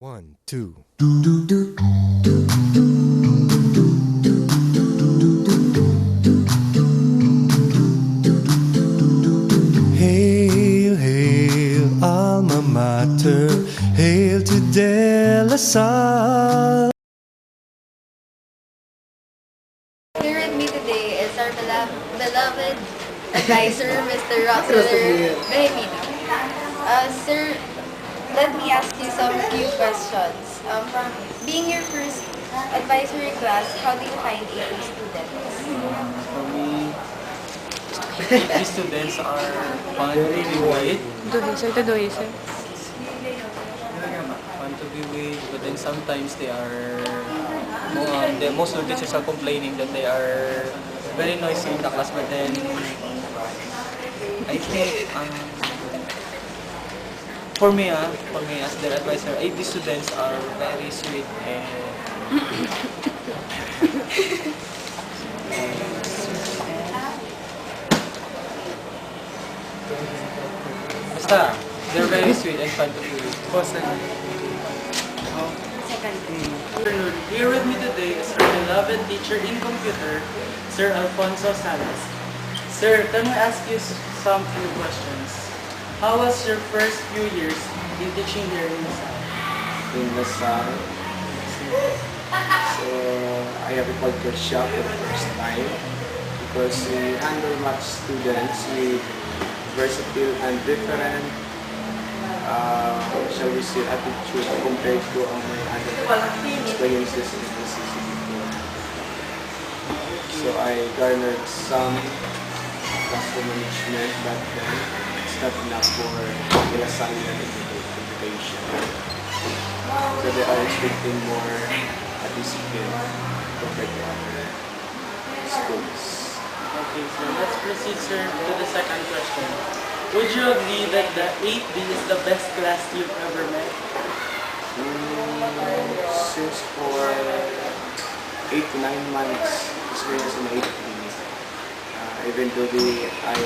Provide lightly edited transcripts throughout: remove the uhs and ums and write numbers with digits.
One, two. Hail, hail, alma mater. Hail to De La Salle. Here with me today is our beloved advisor, Mr. Roxler Benimino. Sir, let me ask you some few questions. Being your first advisory class, how do you find AP students? For me, the students are fun to be with. Fun to be with, but then sometimes they are, most of the teachers are complaining that they are very noisy in the class, but then I think, for me as their advisor, AP students are very sweet basta, they're very sweet and fun to be with. Here with me today is our beloved teacher in computer, Sir Alfonso Salle. Sir, can we ask you some few questions? How was your first few years in teaching here in Salle? In the Salle. So I have a culture shock for the first time because we handle much students with versatile and different shall we say attitude compared to my other experiences in the CCD. So I garnered some classroom management, but then it's not enough for USLS-IS education. So they are expecting more discipline compared to other schools. Okay, so let's proceed, sir, to the second question. Would you agree that the 8B is the best class you've ever met? Since for 8 to 9 months experience in 8B, eventually I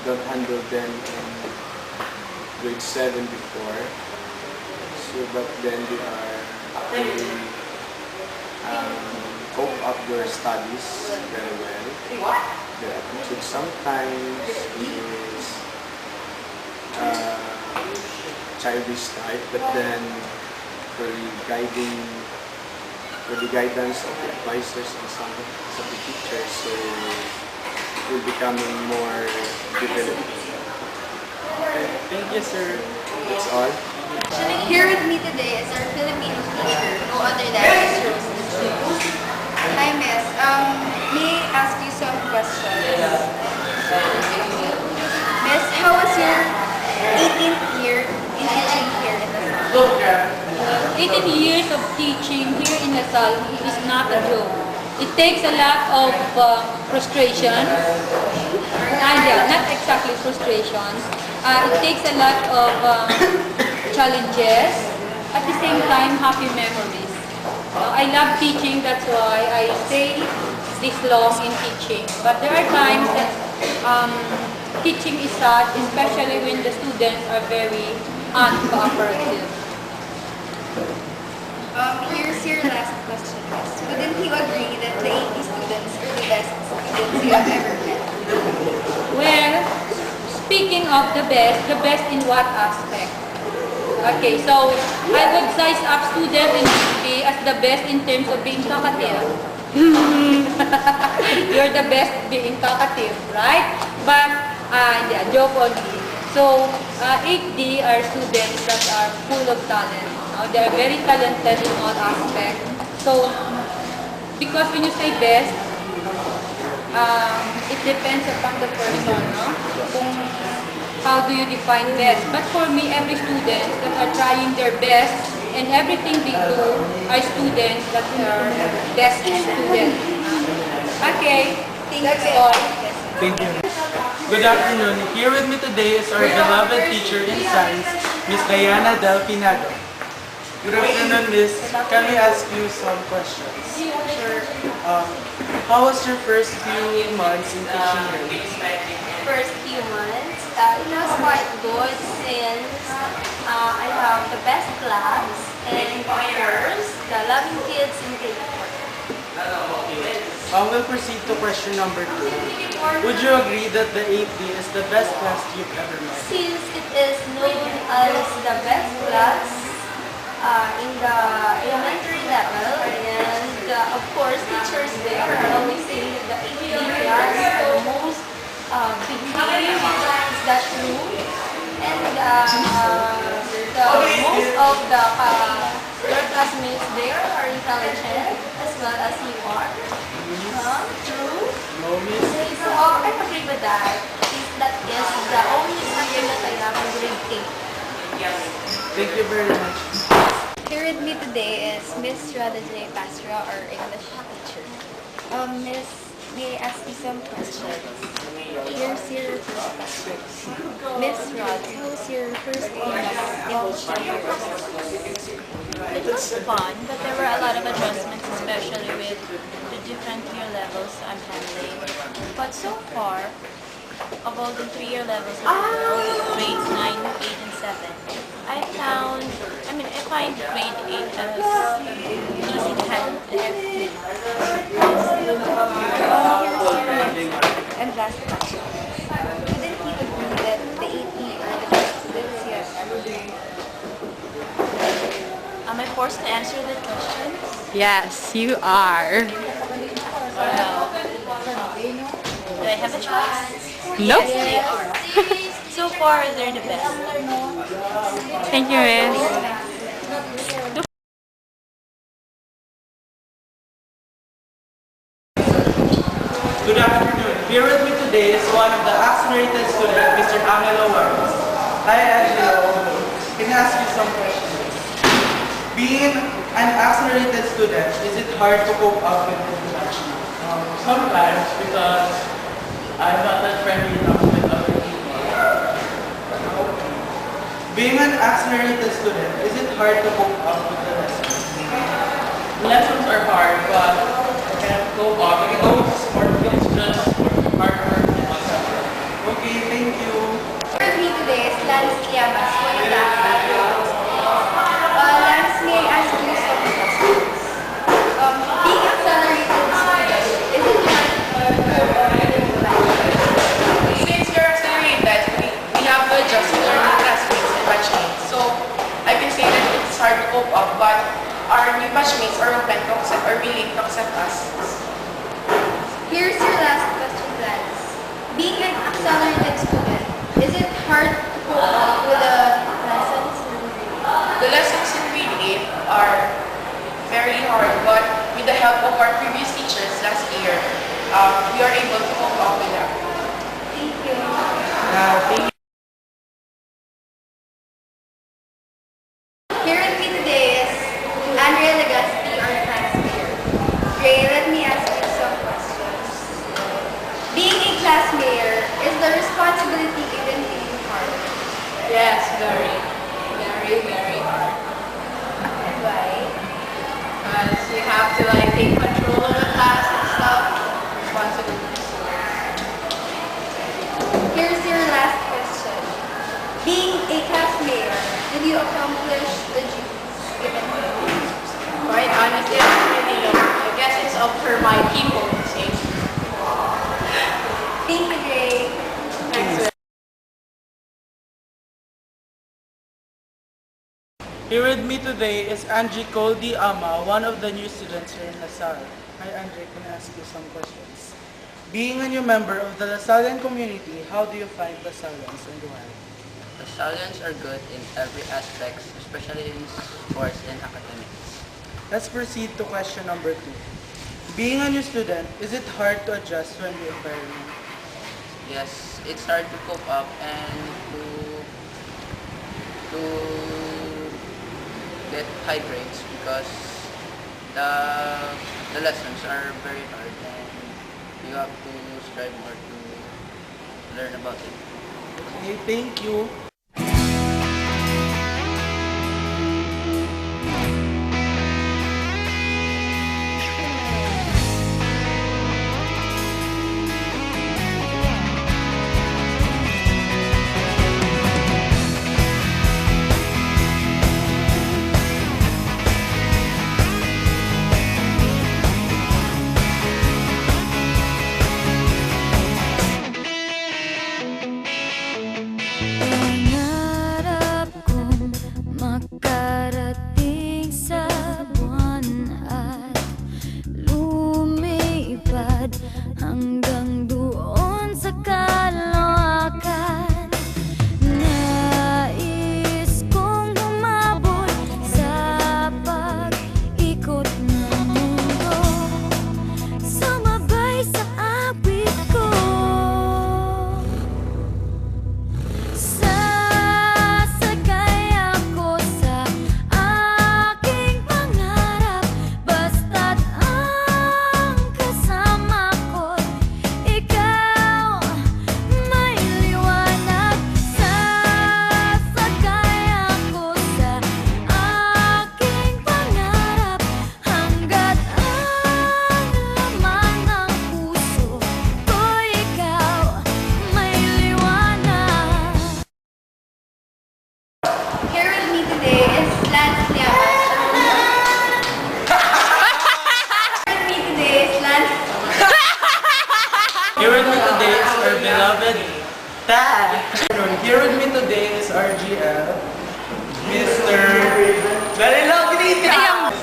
don't handle them in grade 7 before. So but then they are actually cope up their studies very well. Their attitude sometimes is childish type, but then for the guidance of the advisors and some of the teachers, so will becoming more developed. Okay, thank you, sir. That's all. Here with me today is our Filipino teacher, no other than Miss Rose. Hi, Miss. May I ask you some questions? Miss, how was your 18th year in teaching here in the Salle? 18 years of teaching here in Salle is not a joke. It takes a lot of frustration. Not exactly frustrations. It takes a lot of challenges. At the same time, happy memories. I love teaching, that's why I stay this long in teaching. But there are times that teaching is sad, especially when the students are very uncooperative. Here's your last question, Miss. Wouldn't you agree that the AP students are the best students you have ever met? Well, speaking of the best in what aspect? Okay, so I would size up student in AP as the best in terms of being talkative. You're the best being talkative, right? But, joke only. So, 8D are students that are full of talent. They are very talented in all aspects. So, because when you say best, it depends upon the person, no? Kung how do you define best? But for me, every student that are trying their best and everything they do are students that are best students. Okay, that's all. Thank you. Good afternoon. Here with me today is our beloved teacher in science, Miss Diana Delfinado. Good afternoon, Miss. Can we ask you some questions? Sure. How was your first few months in teaching here? First few months, it was quite good since I have the best class and We'll proceed to question number 2. Would you agree that the 8D is the best class you've ever met? Since it is known as the best class in the elementary level, and of course teachers there are always saying that the 8D class is the most behaved, is that true? And most of the your classmates there are intelligent as well as you are. True? No, miss. So I agree with that. Since that is the only subject that I have in grade 8. Thank you very much. Here with me today is Miss Rada J. Pastra, our English teacher. Miss, may I ask you some questions? Here's your first question. Miss Rod, how was your first English lecture? It was fun, but there were a lot of adjustments, especially with the different year levels I'm handling. But so far, of all the 3 year levels of grades 9, 8, and 7, I find grade 8 as easy to handle. And last question. Didn't you agree that the 8E are the best students you have ever been? Am I forced to answer that question? Yes, you are. Well, do I have a choice? Nope. Yes, they are. So far, they're the best. Thank you, Miss. Good afternoon. Here with me today is one of the accelerated students, Mr. Angelo Warnes. Hi, Angelo. Can I ask you some questions? Being an accelerated student, is it hard to cope up with introduction? Sometimes, because I'm not that friendly enough with other people. Being an accelerated student, is it hard to cope up with the lessons? Lessons are hard, but I can cope up. It goes smart, it's just hard work and whatever. Okay, thank you. Here with me today is Lance Llamas, one of the accelerated students. Lance, may I ask you some questions? Being accelerated student, is it hard to cope up with the lessons? Since you're accelerated, we have to adjust to our new classmates and batchmates. So I can say that it's hard to cope up, but our new batchmates are open to accept or willing to accept us. Here's your last question, Lance. Being an accelerated student, is it hard to cope up with the lessons? The lessons in grade 8 are very hard, but with the help of our previous teachers last year, we are able to cope up with them. Thank you. Thank you. Here with me today is Andrea Legaspi, our class mayor. Ray, let me ask you some questions. Being a class mayor, is the responsibility given to you hard? Yes, very, very, very hard. Why? Because you have to take control of the class and stuff. Responsibilities. Here's your last question. Being a class mayor, did you accomplish the duties given to you? Quite honestly, I don't really know. I guess it's up for my people to say. Thank you, Ray. Thanks. Here with me today is Angie Coldy Ama, one of the new students here in Salle. Hi Angie, can I ask you some questions? Being a new member of the Lasallian community, how do you find Lasalians and why? The Stallions are good in every aspect, especially in sports and academics. Let's proceed to question number 2. Being a new student, is it hard to adjust to a new environment? Yes, it's hard to cope up and to get high grades because the lessons are very hard and you have to strive more to learn about it. Okay, thank you.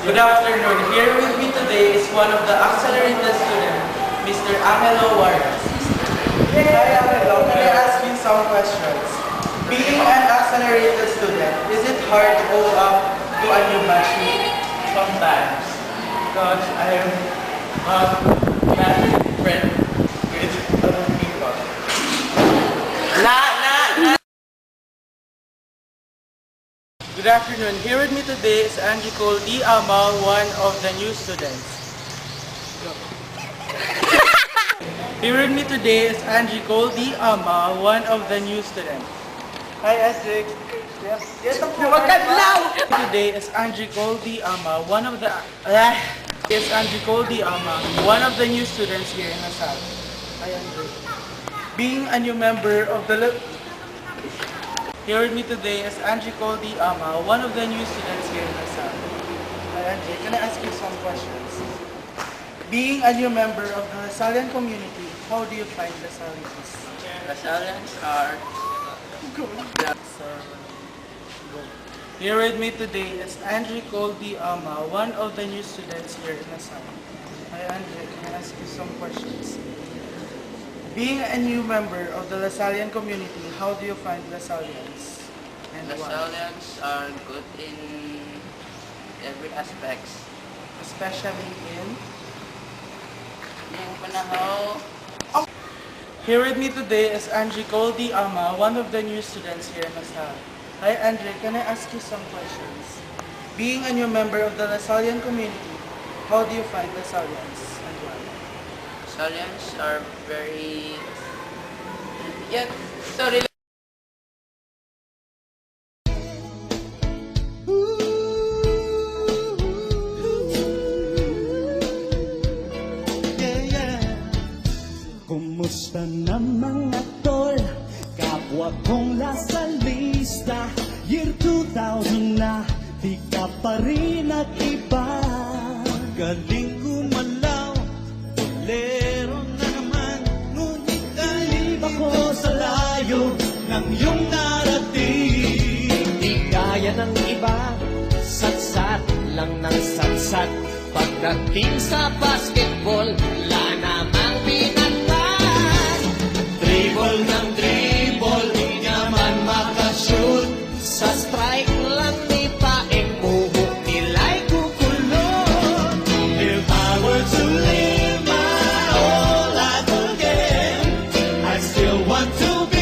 Good afternoon. Here with me today is one of the accelerated students, Mr. Angelo Warres. Hi Angelo, can I ask you some questions? Being an accelerated student, is it hard to go up to a new batchmate? Sometimes, because I am not friend with other people. Good afternoon. Here with me today is Angie Cole D. Ama, one of the new students. Here with me today is Angie Cole D. Ama, one of the new students. Hi, Asik. Yes, Today is Angie Cole D. Ama, one of the one of the new students here in Salle. Hi, Andre. Being a new member of the Here with me today is Angie Cole D. Ama, one of the new students here in Salle. Hi, Angie. Can I ask you some questions? Being a new member of the Sallian community, how do you find the Sallians? The Sallians are Here with me today is Angie Cole D. Ama, one of the new students here in Salle. Hi, Angie. Can I ask you some questions? Being a new member of the Lasallian community, how do you find Lasallians? And the why? Sallians are good in every aspects. Especially in? Yung panahon. Here with me today is Angie Cole D. Ama, one of the new students here in Salle. Hi, Andre. Can I ask you some questions? Being a new member of the Lasallian community, how do you find Lasallians and why? Sallians are very... Yeah, sorry. Kumusta na mga tol? Kapwa kong lasalista. Year 2000 na, di ka pa rin nag-iba. Galing gumalaw, bolero na naman. Ngunit kalib ako sa layo ng iyong narating. Di kaya ng iba, satsat lang ng satsat. Pagdating sa basketball, wala namang pinagpan. Dribble ng dribble, di naman makashoot. Sa strike lang ni Paeng, buhok nila'y kukulot. If I were to live my whole life again, I still want to be